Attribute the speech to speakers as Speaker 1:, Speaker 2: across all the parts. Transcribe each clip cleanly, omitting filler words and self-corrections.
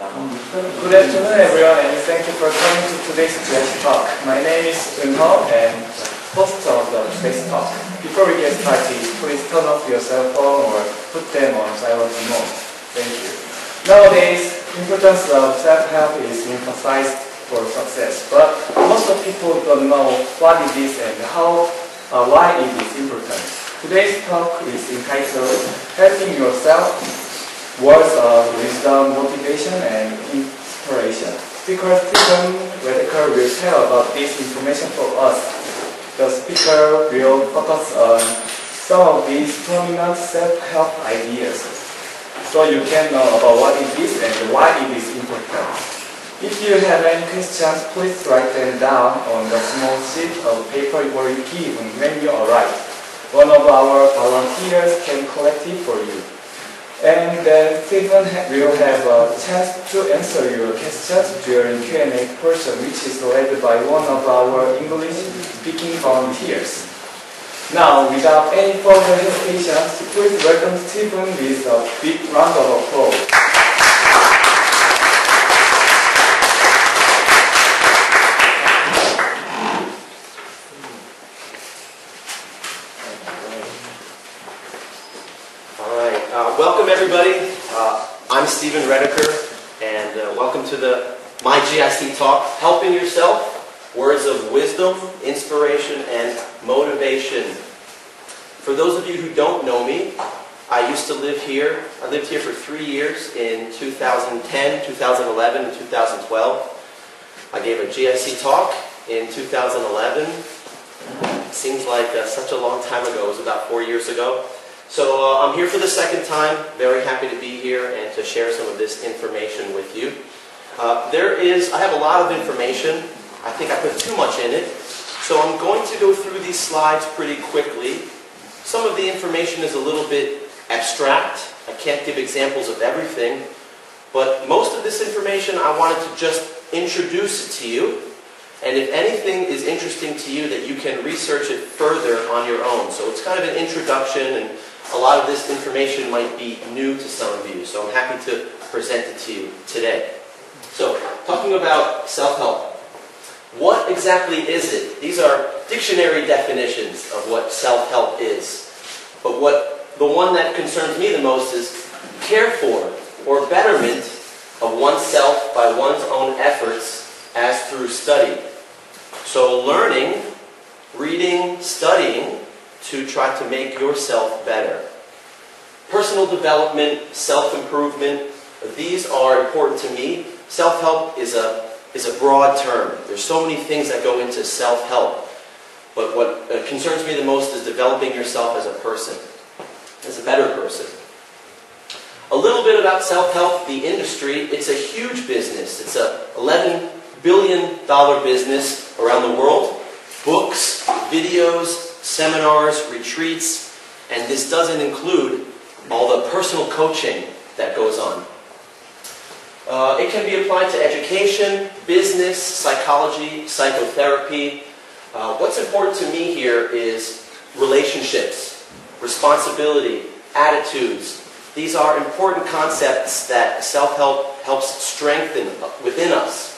Speaker 1: Good afternoon, everyone, and thank you for coming to today's talk. My name is Eun-ho, and host of today's talk. Before we get started, please turn off your cell phone or put them on silent mode. Thank you. Nowadays, importance of self-help is emphasized for success, but most of people don't know what it is and why it is important. Today's talk is entitled Helping Yourself, Words of Wisdom, Motivation, and Inspiration. Speaker StephenWorldwide will tell about this information for us. The speaker will focus on some of these prominent self-help ideas, so you can know about what it is and why it is important. If you have any questions, please write them down on the small sheet of paper you were given when you arrive. One of our volunteers can collect it for you. And then Stephen will have a chance to answer your questions during Q&A portion, which is led by one of our English-speaking volunteers. Now, without any further hesitation, please welcome Stephen with a big round of applause.
Speaker 2: Welcome everybody. I'm Stephen Redeker, and welcome to my GIC talk, Helping Yourself, Words of Wisdom, Inspiration, and Motivation. For those of you who don't know me, I used to live here. I lived here for 3 years in 2010, 2011, and 2012. I gave a GIC talk in 2011. Seems like such a long time ago. It was about 4 years ago. So I'm here for the second time, very happy to be here and to share some of this information with you. I have a lot of information. I think I put too much in it. So I'm going to go through these slides pretty quickly. Some of the information is a little bit abstract. I can't give examples of everything. But most of this information I wanted to just introduce it to you. And if anything is interesting to you, that you can research it further on your own. So it's kind of an introduction, and a lot of this information might be new to some of you, so I'm happy to present it to you today. So, talking about self-help. What exactly is it? These are dictionary definitions of what self-help is. But the one that concerns me the most is care for or betterment of oneself by one's own efforts as through study. So learning, reading, studying, to try to make yourself better. Personal development, self-improvement, these are important to me. Self-help is a broad term. There's so many things that go into self-help. But what concerns me the most is developing yourself as a person, as a better person. A little bit about self-help, the industry. It's a huge business. It's a $11 billion business around the world. Books, videos, seminars, retreats, and this doesn't include all the personal coaching that goes on. It can be applied to education, business, psychology, psychotherapy. What's important to me here is relationships, responsibility, attitudes. These are important concepts that self-help helps strengthen within us.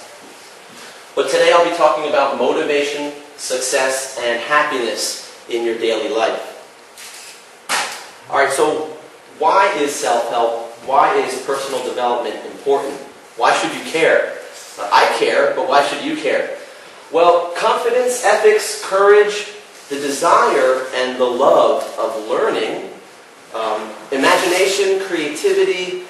Speaker 2: But today I'll be talking about motivation, success, and happiness in your daily life. Alright, so why is self-help, why is personal development important? Why should you care? I care, but why should you care? Well, confidence, ethics, courage, the desire and the love of learning, imagination, creativity,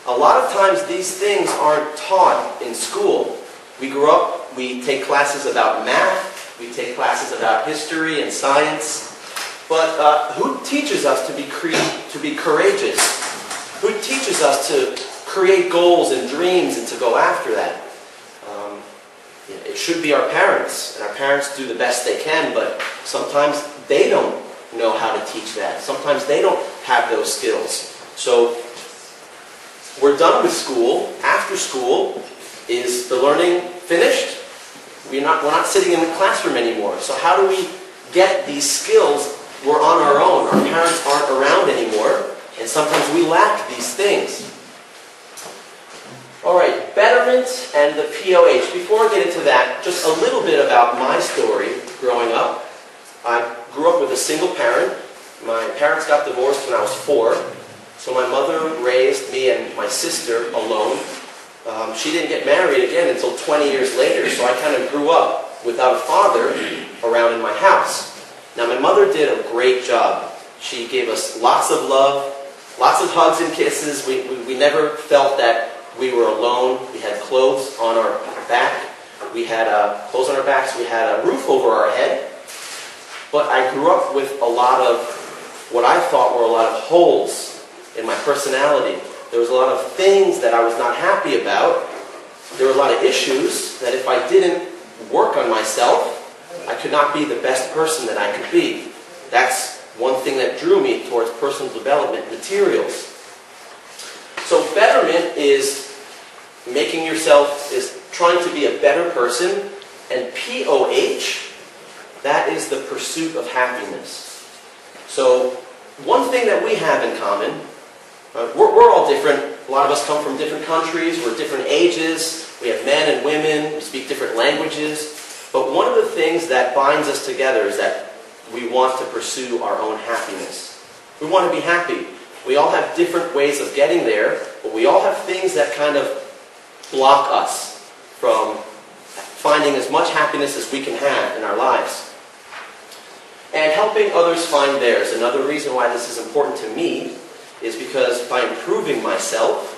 Speaker 2: a lot of times these things aren't taught in school. We grew up, we take classes about math, we take classes about history and science, but who teaches us to be courageous? Who teaches us to create goals and dreams and to go after that? It should be our parents, and our parents do the best they can, but sometimes they don't know how to teach that. Sometimes they don't have those skills. So we're done with school. After school, is the learning finished? We're not sitting in the classroom anymore. So how do we get these skills? We're on our own. Our parents aren't around anymore, and sometimes we lack these things. All right, betterment and the POH. Before I get into that, just a little bit about my story growing up. I grew up with a single parent. My parents got divorced when I was 4, so my mother raised me and my sister alone. She didn't get married again until 20 years later, so I kind of grew up without a father around in my house. Now, my mother did a great job. She gave us lots of love, lots of hugs and kisses. We never felt that we were alone. We had clothes on our back. We had clothes on our backs. We had a roof over our head. But I grew up with a lot of what I thought were a lot of holes in my personality. There was a lot of things that I was not happy about. There were a lot of issues that if I didn't work on myself, I could not be the best person that I could be. That's one thing that drew me towards personal development materials. So betterment is making yourself, is trying to be a better person, and POH, that is the pursuit of happiness. So one thing that we have in common, we're all different. A lot of us come from different countries, we're different ages, we have men and women, we speak different languages. But one of the things that binds us together is that we want to pursue our own happiness. We want to be happy. We all have different ways of getting there, but we all have things that kind of block us from finding as much happiness as we can have in our lives. And helping others find theirs. Another reason why this is important to me is because by improving myself,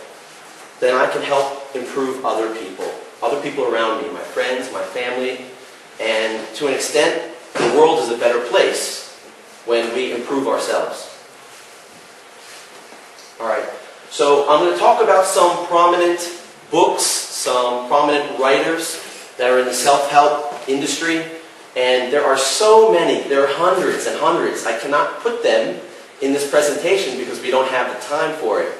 Speaker 2: then I can help improve other people around me, my friends, my family, and to an extent, the world is a better place when we improve ourselves. Alright, so I'm going to talk about some prominent books, some prominent writers that are in the self-help industry, and there are so many, there are hundreds and hundreds. I cannot put them in this presentation because we don't have the time for it.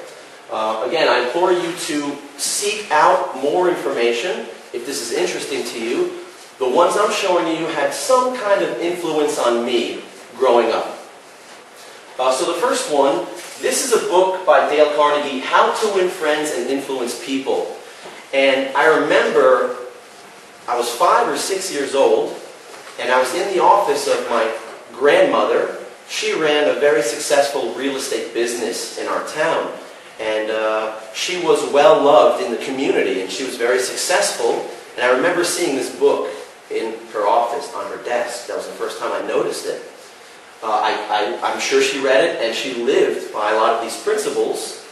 Speaker 2: Again, I implore you to seek out more information if this is interesting to you. The ones I'm showing you had some kind of influence on me growing up. So the first one, this is a book by Dale Carnegie, How to Win Friends and Influence People. And I remember I was 5 or 6 years old, and I was in the office of my grandmother. She ran a very successful real estate business in our town. And she was well loved in the community, and she was very successful. And I remember seeing this book in her office on her desk. That was the first time I noticed it. I'm sure she read it, and she lived by a lot of these principles.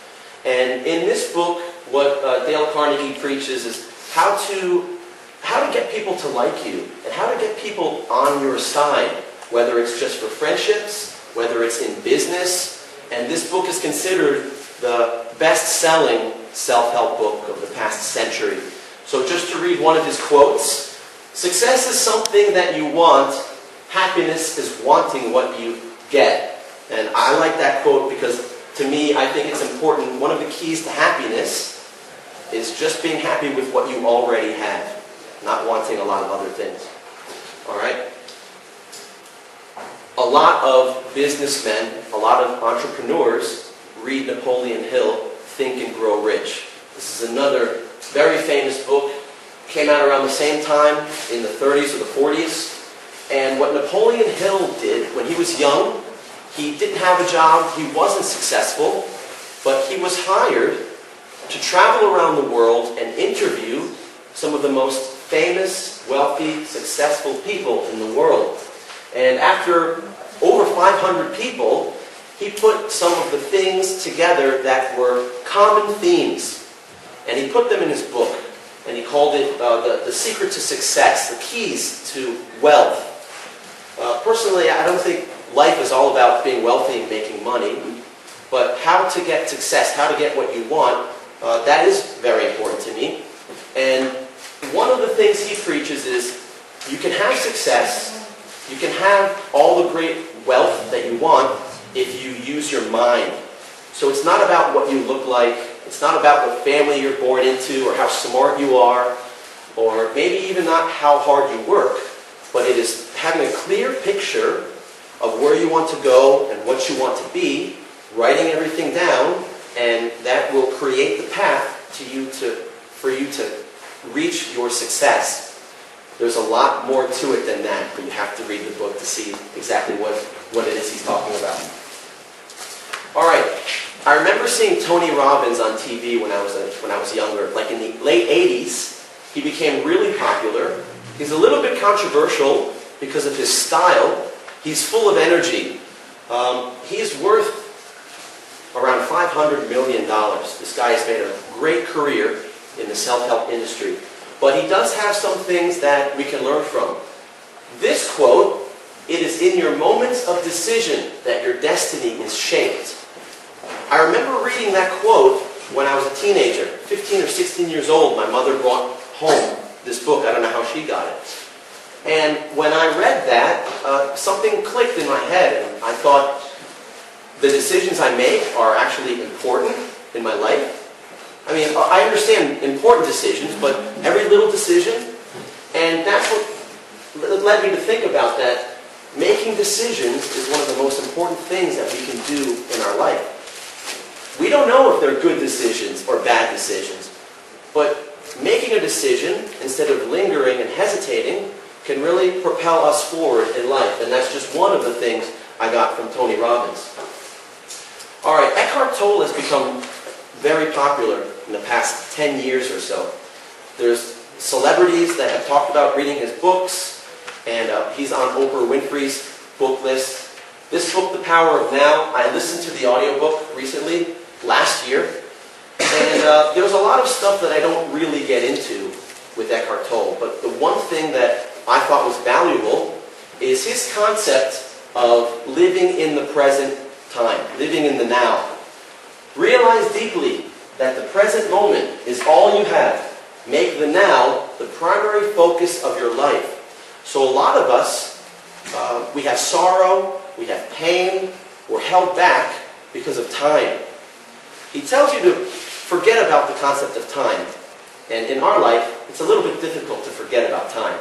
Speaker 2: And in this book, what Dale Carnegie preaches is how to get people to like you, and how to get people on your side, whether it's just for friendships, whether it's in business. And this book is considered the best-selling self-help book of the past century. So just to read one of his quotes, "Success is something that you want. Happiness is wanting what you get." And I like that quote because to me, I think it's important. One of the keys to happiness is just being happy with what you already have, not wanting a lot of other things. All right? A lot of businessmen, a lot of entrepreneurs read Napoleon Hill, Think and Grow Rich. This is another very famous book. Came out around the same time in the 30s or the 40s. And what Napoleon Hill did when he was young, he didn't have a job, he wasn't successful, but he was hired to travel around the world and interview some of the most famous, wealthy, successful people in the world. And after over 500 people, he put some of the things together that were common themes. And he put them in his book. And he called it the Secret to Success, the Keys to Wealth. Personally, I don't think life is all about being wealthy and making money. But how to get success, how to get what you want, that is very important to me. And one of the things he preaches is you can have success, you can have all the great wealth that you want if you use your mind. So it's not about what you look like, it's not about what family you're born into or how smart you are, or maybe even not how hard you work, but it is having a clear picture of where you want to go and what you want to be, writing everything down, and that will create the path to you to for you to reach your success. There's a lot more to it than that, but you have to read the book to see exactly what it is he's talking about. All right, I remember seeing Tony Robbins on TV when I was younger. Like in the late 80s, he became really popular. He's a little bit controversial because of his style. He's full of energy. He's worth around $500 million. This guy has made a great career in the self-help industry. But he does have some things that we can learn from. This quote, "It is in your moments of decision that your destiny is shaped." I remember reading that quote when I was a teenager, 15 or 16 years old. My mother brought home this book. I don't know how she got it. And when I read that, something clicked in my head, and I thought, the decisions I make are actually important in my life. I mean, I understand important decisions, but every little decision, and that's what led me to think about that. Making decisions is one of the most important things that we can do in our life. We don't know if they're good decisions or bad decisions, but making a decision instead of lingering and hesitating can really propel us forward in life, and that's just one of the things I got from Tony Robbins. All right, Eckhart Tolle has become very popular in the past 10 years or so. There's celebrities that have talked about reading his books, and he's on Oprah Winfrey's book list. This book, The Power of Now, I listened to the audiobook recently, last year, and there was a lot of stuff that I don't really get into with Eckhart Tolle, but the one thing that I thought was valuable is his concept of living in the present time, living in the now. Realize deeply that the present moment is all you have. Make the now the primary focus of your life. So a lot of us, we have sorrow, we have pain, we're held back because of time. He tells you to forget about the concept of time. And in our life, it's a little bit difficult to forget about time.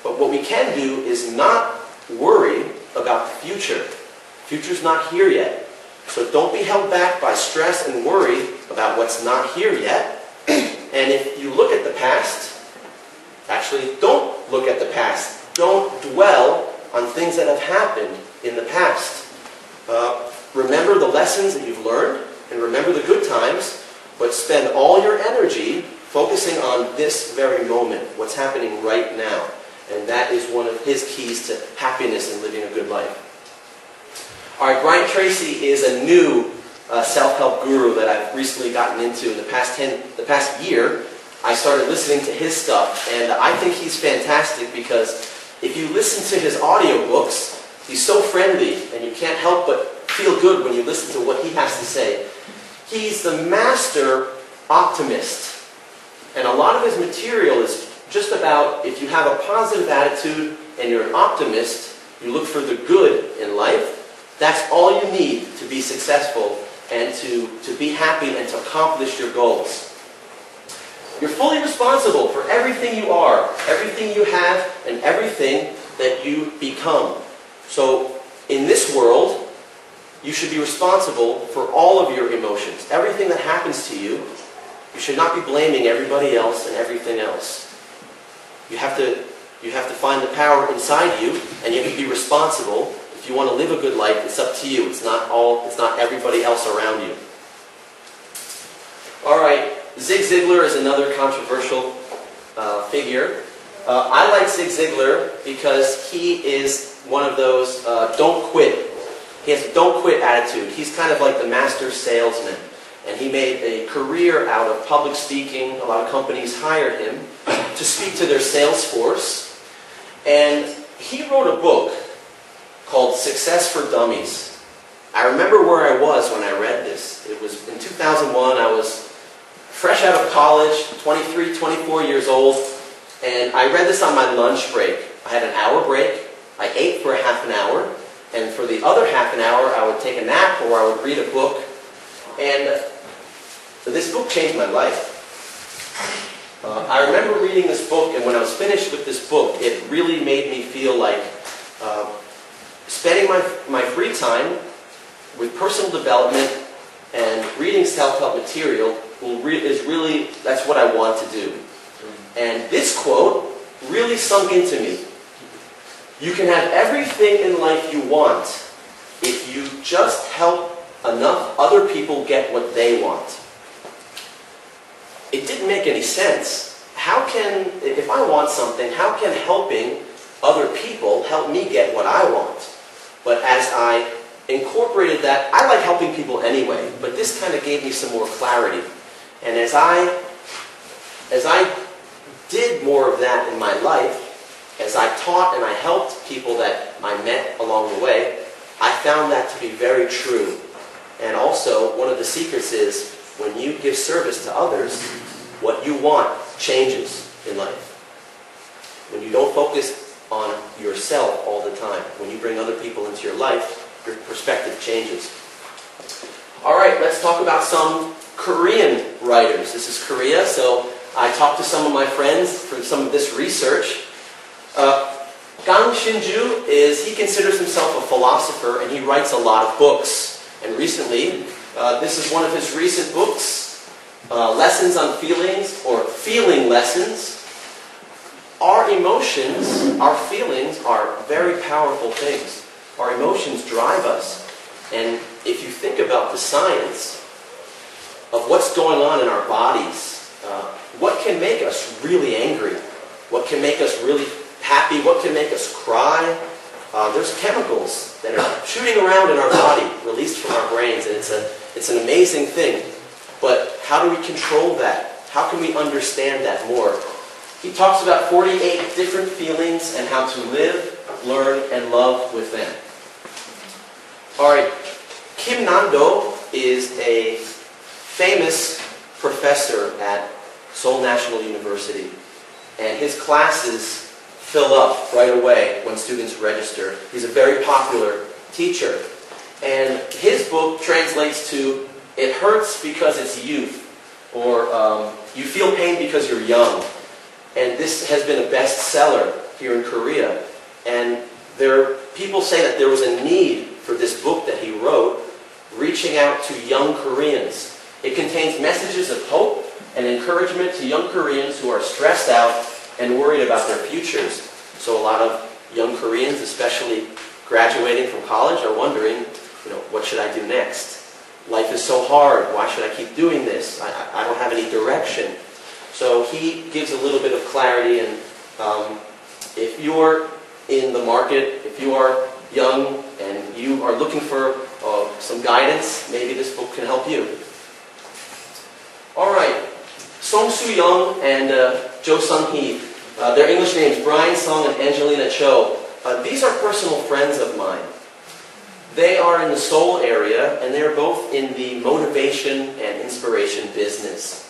Speaker 2: But what we can do is not worry about the future. The future's not here yet. So don't be held back by stress and worry about what's not here yet. And if you look at the past, actually don't look at the past. Don't dwell on things that have happened in the past. Remember the lessons that you've learned, and remember the good times, but spend all your energy focusing on this very moment, what's happening right now. And that is one of his keys to happiness and living a good life. All right, Brian Tracy is a new self-help guru that I've recently gotten into in the past year. I started listening to his stuff, and I think he's fantastic because if you listen to his audiobooks, he's so friendly, and you can't help but feel good when you listen to what he has to say. He's the master optimist, and a lot of his material is just about if you have a positive attitude and you're an optimist, you look for the good in life, that's all you need to be successful and to be happy and to accomplish your goals. You're fully responsible for everything you are, everything you have, and everything that you become. So in this world, you should be responsible for all of your emotions. Everything that happens to you, you should not be blaming everybody else and everything else. You have to find the power inside you, and you have to be responsible. If you want to live a good life, it's up to you. It's not everybody else around you. All right, Zig Ziglar is another controversial figure. I like Zig Ziglar because he is one of those don't quit. He has a don't quit attitude. He's kind of like the master salesman. And he made a career out of public speaking. A lot of companies hired him to speak to their sales force. And he wrote a book called Success for Dummies. I remember where I was when I read this. It was in 2001. I was fresh out of college, 23, 24 years old. And I read this on my lunch break. I had an hour break. I ate for half an hour. And for the other half an hour, I would take a nap or I would read a book. And this book changed my life. I remember reading this book, and when I was finished with this book, it really made me feel like spending my free time with personal development and reading self-help material that's what I want to do. And this quote really sunk into me. You can have everything in life you want if you just help enough other people get what they want. It didn't make any sense. If I want something, how can helping other people help me get what I want? But as I incorporated that, I like helping people anyway, but this kind of gave me some more clarity. And as I did more of that in my life, as I taught and I helped people that I met along the way, I found that to be very true. And also, one of the secrets is, when you give service to others, what you want changes in life. When you don't focus on yourself all the time, when you bring other people into your life, your perspective changes. Alright, let's talk about some Korean writers. This is Korea, so I talked to some of my friends for some of this research. Gwangju he considers himself a philosopher, and he writes a lot of books. And recently, this is one of his recent books, Lessons on Feelings, or Feeling Lessons. Our emotions, our feelings are very powerful things. Our emotions drive us. And if you think about the science of what's going on in our bodies, what can make us really angry? What can make us really happy? What can make us cry? There's chemicals that are shooting around in our body, released from our brains, and it's an amazing thing. But how do we control that? How can we understand that more? He talks about 48 different feelings and how to live, learn, and love with them. Alright, Kim Nando is a famous professor at Seoul National University, and his classes fill up right away when students register. He's a very popular teacher, and his book translates to, "It hurts because it's youth," or "You feel pain because you're young." And this has been a bestseller here in Korea, and people say that there was a need for this book that he wrote, reaching out to young Koreans. It contains messages of hope and encouragement to young Koreans who are stressed out and worried about their futures. So a lot of young Koreans, especially graduating from college, are wondering, what should I do next? Life is so hard. Why should I keep doing this? I don't have any direction. So he gives a little bit of clarity, and if you're in the market, if you are young and you are looking for some guidance, maybe this book can help you. Alright, Song Soo-young and Jo Sung-hee. Their English names, Brian Sung and Angelina Cho. These are personal friends of mine. They are in the Seoul area, and they're both in the motivation and inspiration business.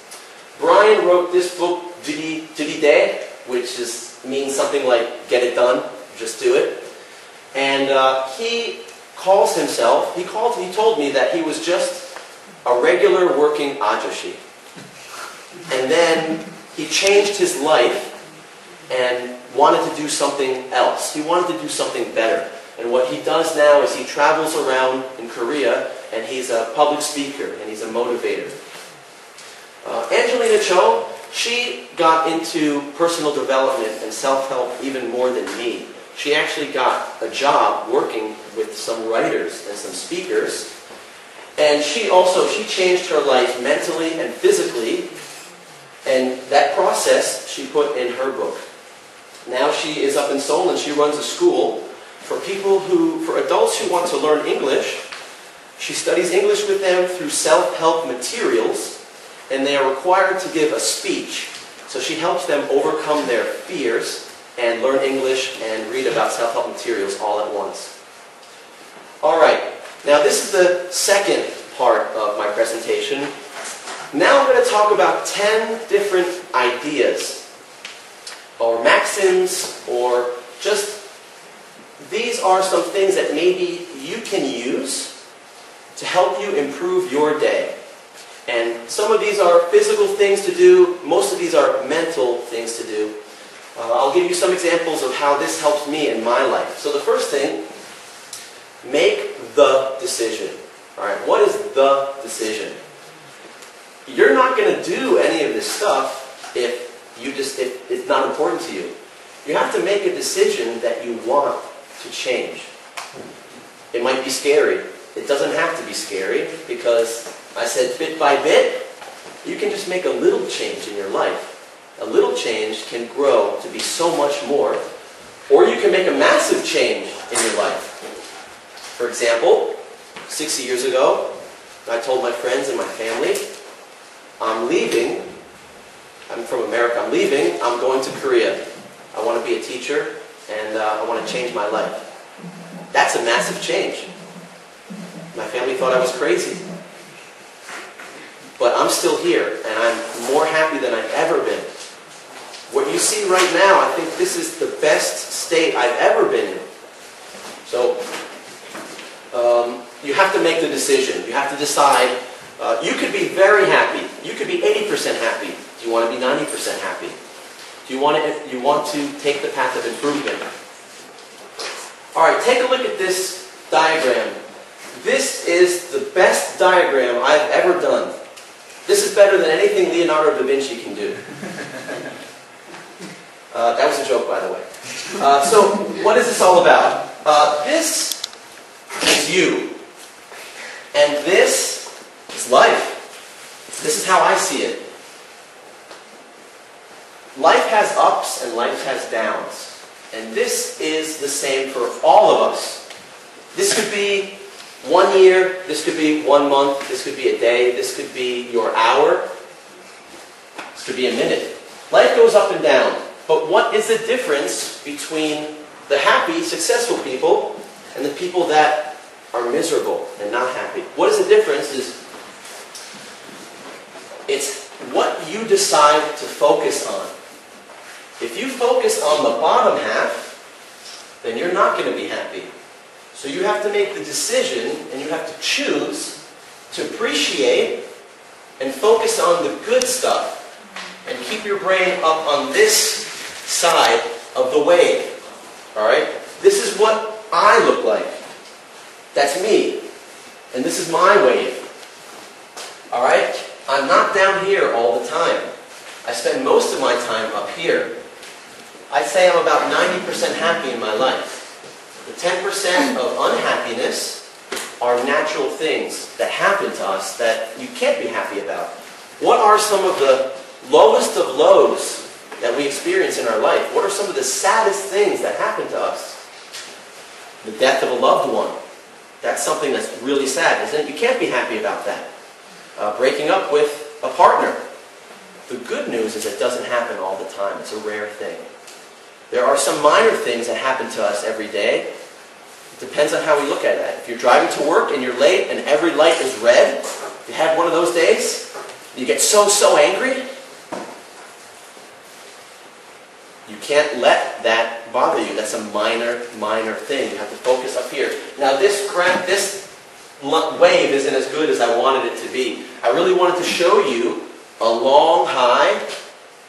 Speaker 2: Brian wrote this book, Juri-dae, which means something like "get it done," just do it. And he told me that he was just a regular working ajashi. And then he changed his life and wanted to do something else. He wanted to do something better. And what he does now is he travels around in Korea, and he's a public speaker, and he's a motivator. Angelina Cho, she got into personal development and self-help even more than me. She actually got a job working with some writers and some speakers. And she changed her life mentally and physically. And that process she put in her book. Now she is up in Seoul, and she runs a school for adults who want to learn English. She studies English with them through self-help materials, and they are required to give a speech. So she helps them overcome their fears and learn English and read about self-help materials all at once. Alright, now this is the second part of my presentation. Now I'm going to talk about 10 different ideas, or maxims, or just, these are some things that maybe you can use to help you improve your day. And some of these are physical things to do, most of these are mental things to do. I'll give you some examples of how this helps me in my life. So the first thing, make the decision. Alright, what is the decision? you're not going to do any of this stuff if it's not important to you. You have to make a decision that you want to change. It might be scary. It doesn't have to be scary because I said bit by bit, you can just make a little change in your life. A little change can grow to be so much more. Or you can make a massive change in your life. For example, 60 years ago, I told my friends and my family, I'm leaving. I'm from America. I'm leaving. I'm going to Korea. I want to be a teacher, and I want to change my life. That's a massive change. My family thought I was crazy. But I'm still here, and I'm more happy than I've ever been. What you see right now, I think this is the best state I've ever been in. So, you have to make the decision. You have to decide. You could be very happy. You could be 80% happy. Do you want to be 90% happy? Do you want to take the path of improvement? All right, take a look at this diagram. This is the best diagram I've ever done. This is better than anything Leonardo da Vinci can do. That was a joke, by the way. So, what is this all about? This is you. And this is life. This is how I see it. Life has ups and life has downs. And this is the same for all of us. This could be 1 year, this could be 1 month, this could be a day, this could be your hour, this could be a minute. Life goes up and down. But what is the difference between the happy, successful people and the people that are miserable and not happy? What is the difference is it's what you decide to focus on. If you focus on the bottom half, then you're not going to be happy. So you have to make the decision and you have to choose to appreciate and focus on the good stuff and keep your brain up on this side of the wave. Alright? This is what I look like. That's me. And this is my wave. Alright? I'm not down here all the time. I spend most of my time up here. I'd say I'm about 90% happy in my life. The 10% of unhappiness are natural things that happen to us that you can't be happy about. What are some of the lowest of lows that we experience in our life? What are some of the saddest things that happen to us? The death of a loved one. That's something that's really sad, isn't it? You can't be happy about that. Breaking up with a partner. The good news is it doesn't happen all the time. It's a rare thing. There are some minor things that happen to us every day. It depends on how we look at it. If you're driving to work and you're late and every light is red, if you had one of those days, you get so angry, you can't let that bother you. That's a minor thing. You have to focus up here. Now this wave isn't as good as I wanted it to be. I really wanted to show you a long high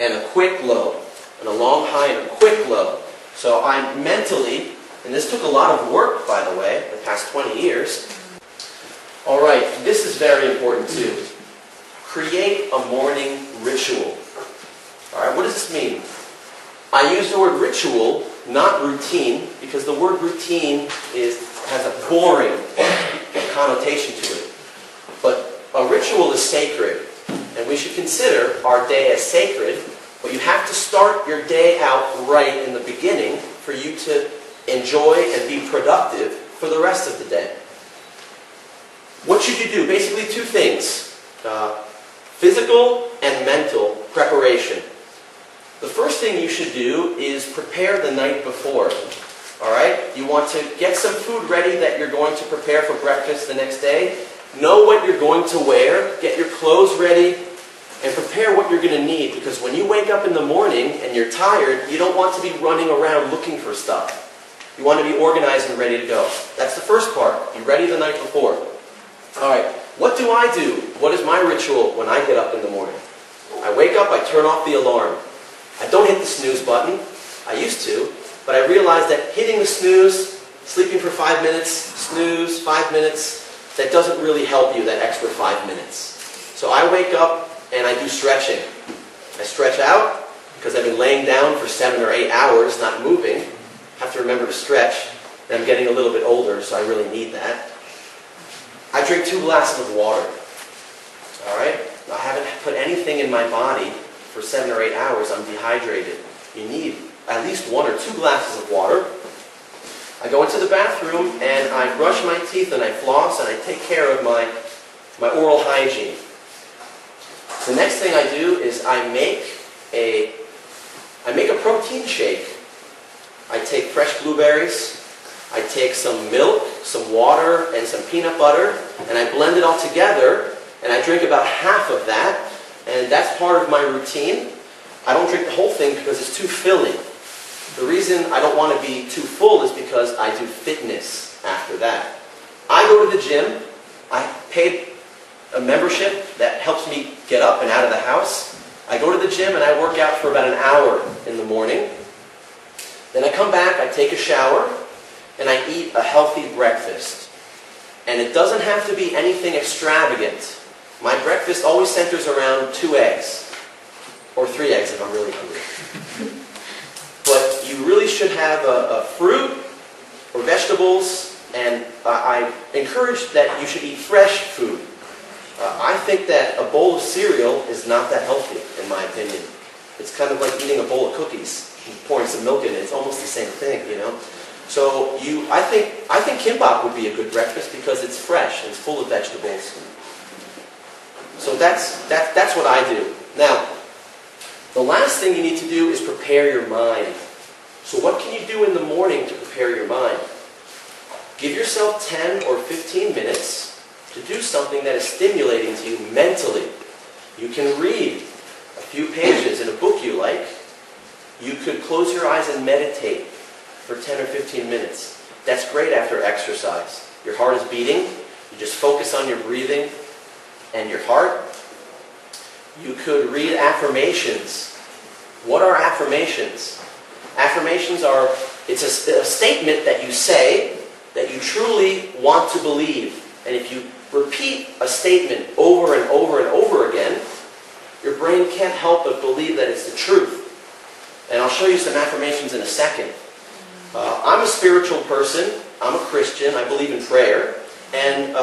Speaker 2: and a quick low. And a long high and a quick low. So I mentally, and this took a lot of work, by the way, the past 20 years. Alright, this is very important too. Create a morning ritual. Alright, what does this mean? I use the word ritual, not routine, because the word routine has a boring connotation to it. But a ritual is sacred, and we should consider our day as sacred. But you have to start your day out right in the beginning for you to enjoy and be productive for the rest of the day. What should you do? Basically two things. Physical and mental preparation. The first thing you should do is prepare the night before. Alright? You want to get some food ready that you're going to prepare for breakfast the next day. Know what you're going to wear. Get your clothes ready. And prepare what you're going to need, because when you wake up in the morning and you're tired, you don't want to be running around looking for stuff. You want to be organized and ready to go. That's the first part. Be ready the night before. Alright, what do I do? What is my ritual when I get up in the morning? I wake up, I turn off the alarm. I don't hit the snooze button. I used to, but I realized that hitting the snooze, sleeping for 5 minutes, snooze, 5 minutes, that doesn't really help you, that extra 5 minutes. So I wake up and I do stretching. I stretch out because I've been laying down for 7 or 8 hours, not moving. I have to remember to stretch. And I'm getting a little bit older, so I really need that. I drink 2 glasses of water. All right? I haven't put anything in my body for 7 or 8 hours. I'm dehydrated. You need at least 1 or 2 glasses of water. I go into the bathroom and I brush my teeth and I floss and I take care of my oral hygiene. The next thing I do is I make a protein shake. I take fresh blueberries, I take some milk, some water, and some peanut butter, and I blend it all together, and I drink about half of that, and that's part of my routine. I don't drink the whole thing because it's too filling. The reason I don't want to be too full is because I do fitness after that. I go to the gym. I paid a membership that helps me get up and out of the house. I go to the gym and I work out for about an hour in the morning. Then I come back, I take a shower, and I eat a healthy breakfast. And it doesn't have to be anything extravagant. My breakfast always centers around 2 eggs. Or 3 eggs if I'm really hungry. But you really should have a fruit or vegetables, and I encourage that you should eat fresh food. I think that a bowl of cereal is not that healthy, in my opinion. It's kind of like eating a bowl of cookies and pouring some milk in it. It's almost the same thing, you know. So I think kimbap would be a good breakfast because it's fresh and it's full of vegetables. So that's what I do. Now, the last thing you need to do is prepare your mind. So what can you do in the morning to prepare your mind? Give yourself 10 or 15 minutes to do something that is stimulating to you mentally. You can read a few pages in a book you like. You could close your eyes and meditate for 10 or 15 minutes. That's great after exercise. Your heart is beating. You just focus on your breathing and your heart. You could read affirmations. What are affirmations? Affirmations are, it's a statement that you say that you truly want to believe. And if you repeat a statement over and over and over again, your brain can't help but believe that it's the truth. And I'll show you some affirmations in a second. I'm a spiritual person. I'm a Christian. I believe in prayer. And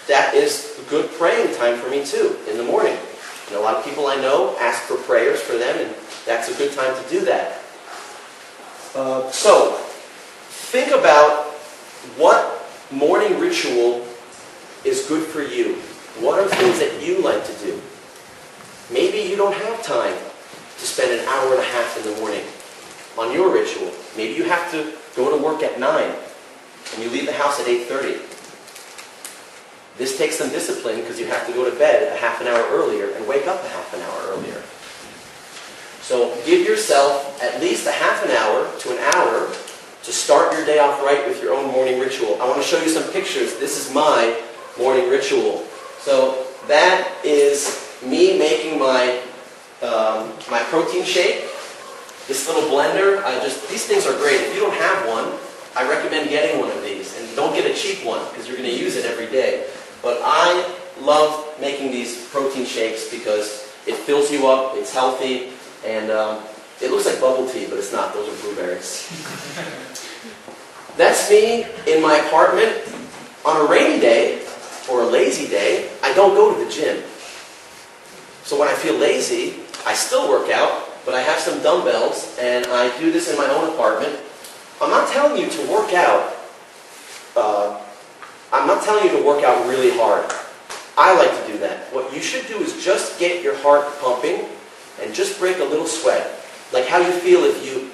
Speaker 2: that is a good praying time for me too, in the morning. And a lot of people I know ask for prayers for them, and that's a good time to do that. So, think about what morning ritual is good for you. What are things that you like to do? Maybe you don't have time to spend an hour and a half in the morning on your ritual. Maybe you have to go to work at 9 and you leave the house at 8:30. This takes some discipline because you have to go to bed a half an hour earlier and wake up a half an hour earlier. So give yourself at least a half an hour to an hour to start your day off right with your own morning ritual. I want to show you some pictures. This is my morning ritual. So that is me making my protein shake. This little blender, these things are great. If you don't have one, I recommend getting one of these. And don't get a cheap one because you're going to use it every day. But I love making these protein shakes because it fills you up, it's healthy, and it looks like bubble tea, but it's not. Those are blueberries. That's me in my apartment. On a rainy day or a lazy day, I don't go to the gym. So when I feel lazy, I still work out, but I have some dumbbells, and I do this in my own apartment. I'm not telling you to work out. I'm not telling you to work out really hard. I like to do that. What you should do is just get your heart pumping and just break a little sweat. Like how you feel if you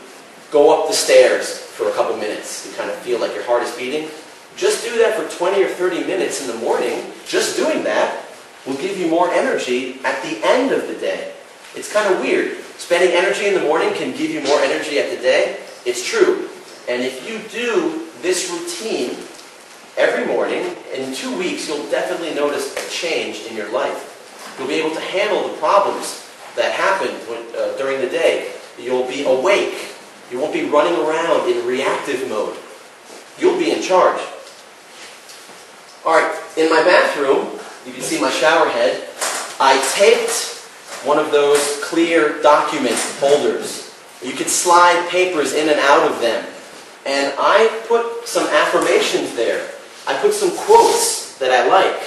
Speaker 2: go up the stairs for a couple minutes. You kind of feel like your heart is beating. Just do that for 20 or 30 minutes in the morning. Just doing that will give you more energy at the end of the day. It's kind of weird. Spending energy in the morning can give you more energy at the day. It's true. And if you do this routine every morning, in 2 weeks, you'll definitely notice a change in your life. You'll be able to handle the problems that happen during the day. You'll be awake. You won't be running around in reactive mode. You'll be in charge. All right, in my bathroom, you can see my shower head. I taped one of those clear document holders. You could slide papers in and out of them. And I put some affirmations there. I put some quotes that I like.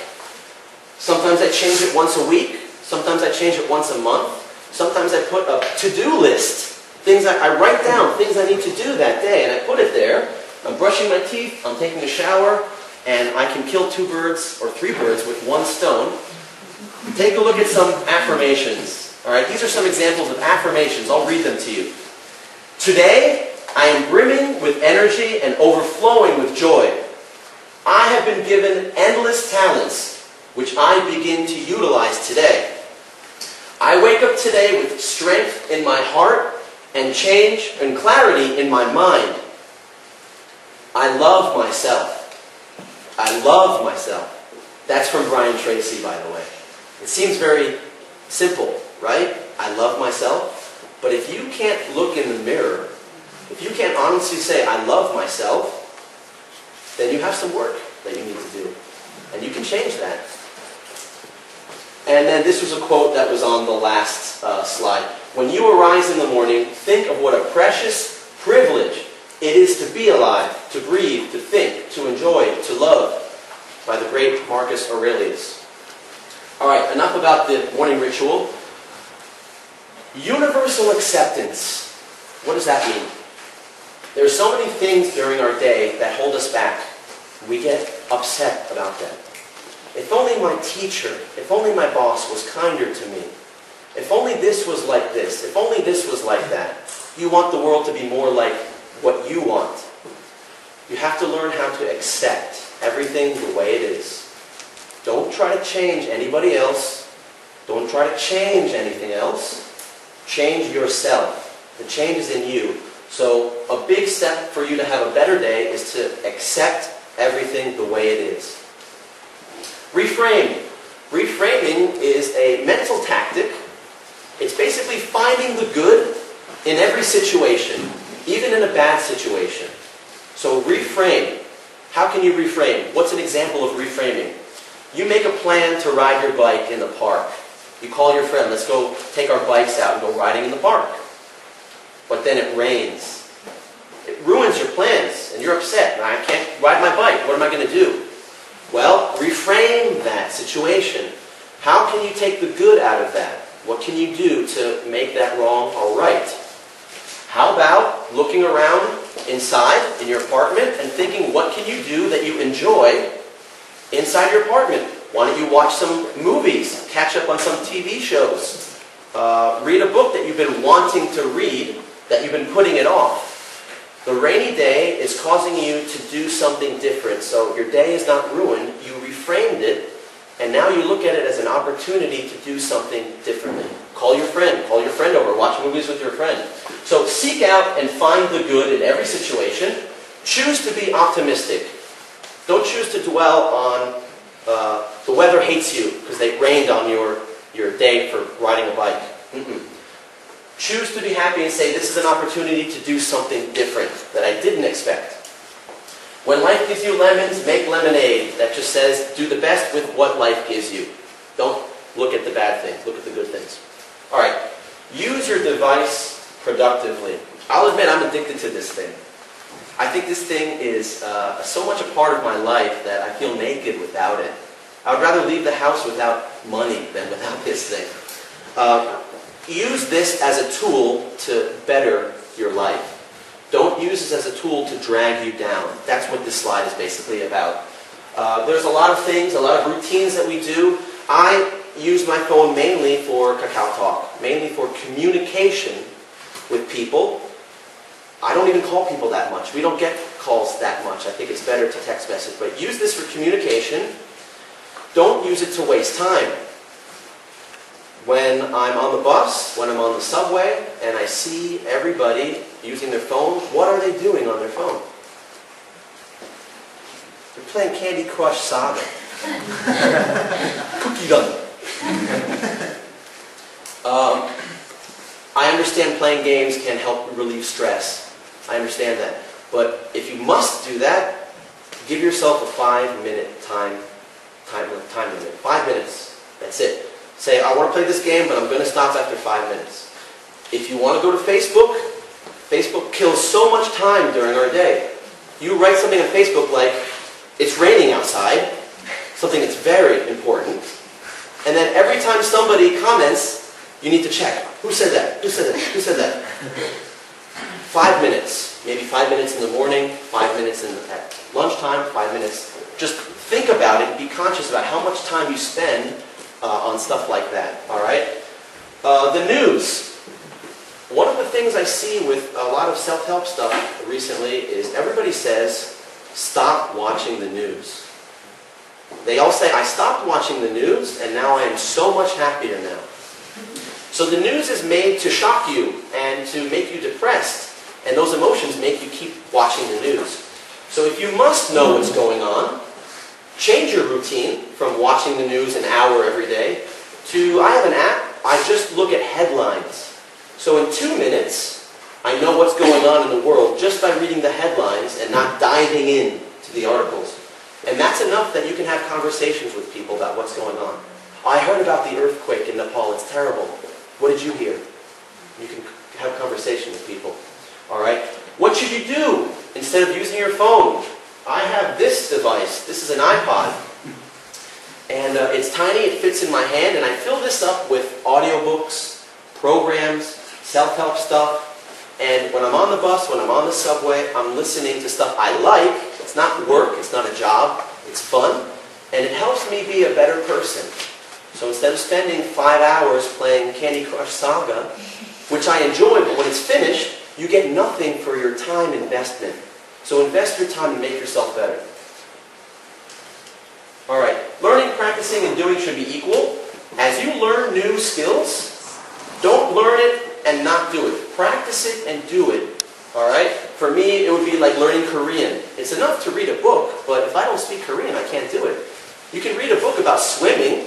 Speaker 2: Sometimes I change it once a week. Sometimes I change it once a month. Sometimes I put a to-do list. Things I write down, things I need to do that day, and I put it there. I'm brushing my teeth, I'm taking a shower, and I can kill 2 birds or 3 birds with 1 stone. Take a look at some affirmations. All right, these are some examples of affirmations. I'll read them to you. Today, I am brimming with energy and overflowing with joy. I have been given endless talents, which I begin to utilize today. I wake up today with strength in my heart and change and clarity in my mind. I love myself. I love myself. That's from Brian Tracy, by the way. It seems very simple, right? I love myself. But if you can't look in the mirror, if you can't honestly say, I love myself, then you have some work that you need to do. And you can change that. And then this was a quote that was on the last slide. When you arise in the morning, think of what a precious privilege it is to be alive, to breathe, to think, to enjoy, to love, by the great Marcus Aurelius. All right, enough about the morning ritual. Universal acceptance. What does that mean? There are so many things during our day that hold us back. We get upset about them. If only my teacher, if only my boss was kinder to me. If only this was like this. If only this was like that. You want the world to be more like what you want. You have to learn how to accept everything the way it is. Don't try to change anybody else. Don't try to change anything else. Change yourself. The change is in you. So a big step for you to have a better day is to accept everything the way it is. Reframe. Reframing is a mental tactic. It's basically finding the good in every situation, even in a bad situation. So reframe. How can you reframe? What's an example of reframing? You make a plan to ride your bike in the park. You call your friend, let's go take our bikes out and go riding in the park. But then it rains. It ruins your plans and you're upset. I can't ride my bike. What am I going to do? Well, reframe that situation. How can you take the good out of that? What can you do to make that wrong all right? How about looking around inside in your apartment and thinking, what can you do that you enjoy inside your apartment? Why don't you watch some movies, catch up on some TV shows, read a book that you've been wanting to read, that you've been putting it off. The rainy day is causing you to do something different. So your day is not ruined. You reframed it, and now you look at it as an opportunity to do something differently. Call your friend over, watch movies with your friend. So seek out and find the good in every situation. Choose to be optimistic. Don't choose to dwell on the weather hates you because they rained on your day for riding a bike. Choose to be happy and say, this is an opportunity to do something different that I didn't expect. When life gives you lemons, make lemonade. That just says, do the best with what life gives you. Don't look at the bad things, look at the good things. All right, use your device productively. I'll admit I'm addicted to this thing. I think this thing is so much a part of my life that I feel naked without it. I would rather leave the house without money than without this thing. Use this as a tool to better your life. Don't use this as a tool to drag you down. That's what this slide is basically about. There's a lot of things, a lot of routines that we do. I use my phone mainly for Kakao Talk, mainly for communication with people. I don't even call people that much. We don't get calls that much. I think it's better to text message. But use this for communication. Don't use it to waste time. When I'm on the bus, when I'm on the subway, and I see everybody using their phone, what are they doing on their phone? They're playing Candy Crush Saga. Cookie Gun. I understand playing games can help relieve stress. I understand that. But if you must do that, give yourself a 5-minute time limit. 5 minutes. That's it. Say, I want to play this game, but I'm going to stop after 5 minutes. If you want to go to Facebook, Facebook kills so much time during our day. You write something on Facebook like, it's raining outside, something that's very important, and then every time somebody comments, you need to check. Who said that? Who said that? Who said that? 5 minutes. Maybe 5 minutes in the morning, 5 minutes at lunchtime, 5 minutes. Just think about it, be conscious about how much time you spend on stuff like that, all right? The news. One of the things I see with a lot of self-help stuff recently is everybody says, stop watching the news. They all say, I stopped watching the news and now I am so much happier now. So the news is made to shock you and to make you depressed, and those emotions make you keep watching the news. So if you must know what's going on, change your routine from watching the news an hour every day to, I have an app, I just look at headlines. So in 2 minutes, I know what's going on in the world just by reading the headlines and not diving in to the articles. And that's enough that you can have conversations with people about what's going on. I heard about the earthquake in Nepal, it's terrible. What did you hear? You can have conversation with people. All right? What should you do instead of using your phone? I have this device. This is an iPod. And it's tiny, it fits in my hand, and I fill this up with audiobooks, programs, self-help stuff. And when I'm on the bus, when I'm on the subway, I'm listening to stuff I like. It's not work, it's not a job, it's fun. And it helps me be a better person. So instead of spending 5 hours playing Candy Crush Saga, which I enjoy, but when it's finished, you get nothing for your time investment. So invest your time and make yourself better. All right, learning, practicing, and doing should be equal. As you learn new skills, don't learn it and not do it. Practice it and do it. All right? For me, it would be like learning Korean. It's enough to read a book, but if I don't speak Korean, I can't do it. You can read a book about swimming,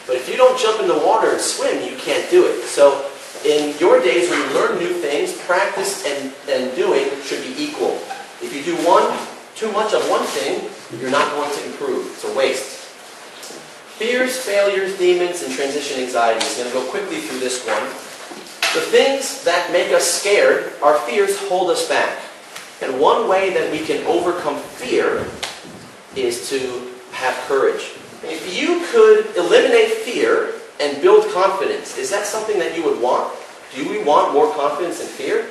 Speaker 2: but if you don't jump in the water and swim, you can't do it. So in your days when you learn new things, practice and doing should be equal. If you do too much of one thing, you're not going to improve. It's a waste. Fears, failures, demons, and transition anxiety. I'm going to go quickly through this one. The things that make us scared, our fears hold us back. And one way that we can overcome fear is to have courage. If you could eliminate fear and build confidence, is that something that you would want? Do we want more confidence than fear?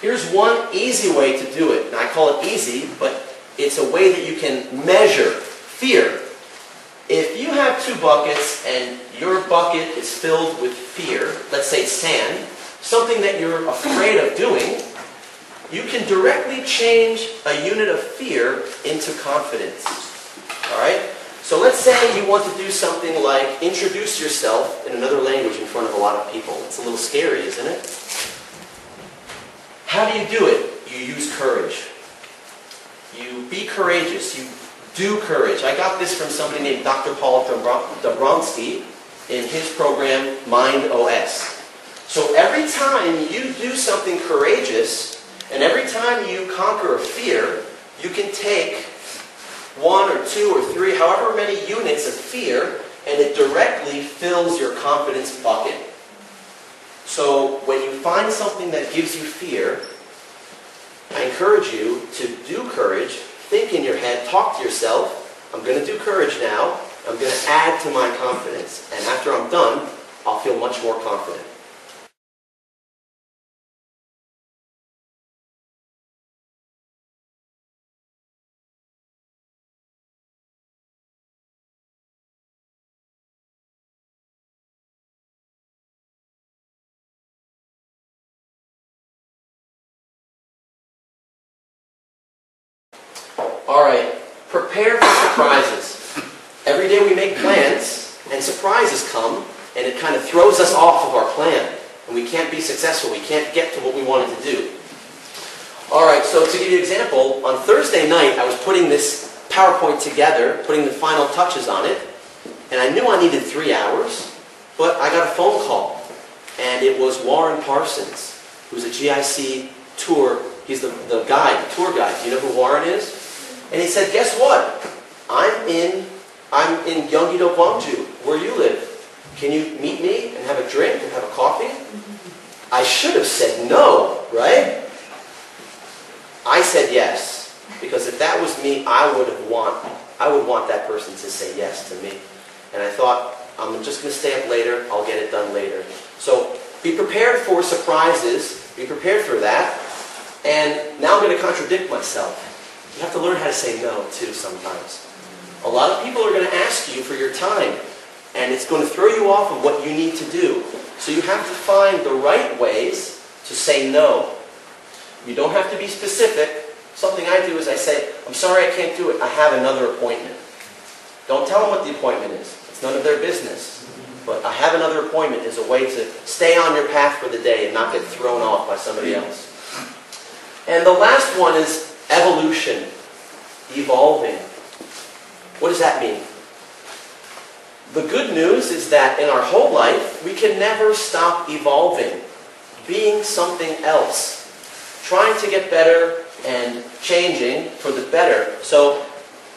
Speaker 2: Here's one easy way to do it. And I call it easy, but it's a way that you can measure fear. If you have 2 buckets and your bucket is filled with fear, let's say sand, something that you're afraid of doing, you can directly change a unit of fear into confidence. All right? So let's say you want to do something like introduce yourself in another language in front of a lot of people. It's a little scary, isn't it? How do you do it? You use courage. You be courageous. You do courage. I got this from somebody named Dr. Paul Dabrowski in his program, Mind OS. So every time you do something courageous, and every time you conquer a fear, you can take 1 or 2 or 3, however many units of fear, and it directly fills your confidence bucket. So when you find something that gives you fear, I encourage you to do courage. Think in your head, talk to yourself, I'm going to do courage now, I'm going to add to my confidence, and after I'm done, I'll feel much more confident. Alright, prepare for surprises. Every day we make plans, and surprises come, and it kind of throws us off of our plan. And we can't be successful, we can't get to what we wanted to do. Alright, so to give you an example, on Thursday night I was putting this PowerPoint together, putting the final touches on it, and I knew I needed 3 hours, but I got a phone call, and it was Warren Parsons, who's a GIC tour, he's the guide, the tour guide. Do you know who Warren is? And he said, guess what? I'm in Gyeonggi-do, Gwangju, where you live. can you meet me and have a drink and have a coffee? I should have said no, right? I said yes, because if that was me, I would want that person to say yes to me. And I thought, I'm just going to stay up later, I'll get it done later. So be prepared for surprises, be prepared for that. And now I'm going to contradict myself. You have to learn how to say no too sometimes. A lot of people are going to ask you for your time, and it's going to throw you off of what you need to do. So you have to find the right ways to say no. You don't have to be specific. Something I do is I say, I'm sorry I can't do it, I have another appointment. Don't tell them what the appointment is. It's none of their business. But I have another appointment is a way to stay on your path for the day and not get thrown off by somebody else. And the last one is evolution, evolving. What does that mean? The good news is that in our whole life, we can never stop evolving, being something else, trying to get better and changing for the better. So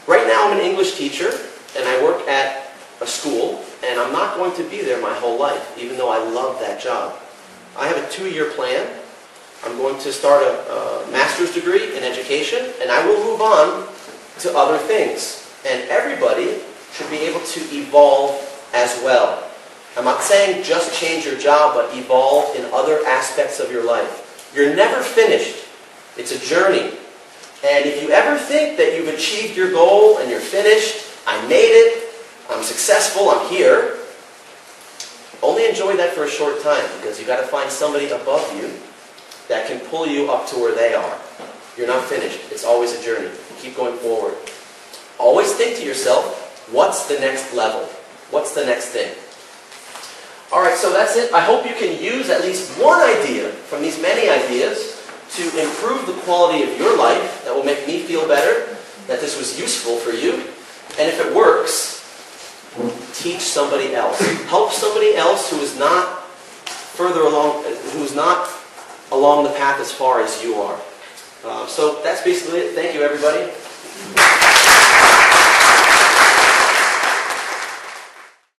Speaker 2: right now I'm an English teacher and I work at a school, and I'm not going to be there my whole life, even though I love that job. I have a 2-year plan. I'm going to start a master's degree in education, and I will move on to other things. And everybody should be able to evolve as well. I'm not saying just change your job, but evolve in other aspects of your life. You're never finished. It's a journey. And if you ever think that you've achieved your goal and you're finished, I made it, I'm successful, I'm here, only enjoy that for a short time, because you've got to find somebody above you that can pull you up to where they are. You're not finished. It's always a journey. Keep going forward. Always think to yourself, what's the next level? What's the next thing? Alright, so that's it. I hope you can use at least one idea from these many ideas to improve the quality of your life. That will make me feel better, that this was useful for you. And if it works, teach somebody else. Help somebody else who is not further along, who's not along the path as far as you are. So that's basically it. Thank you, everybody.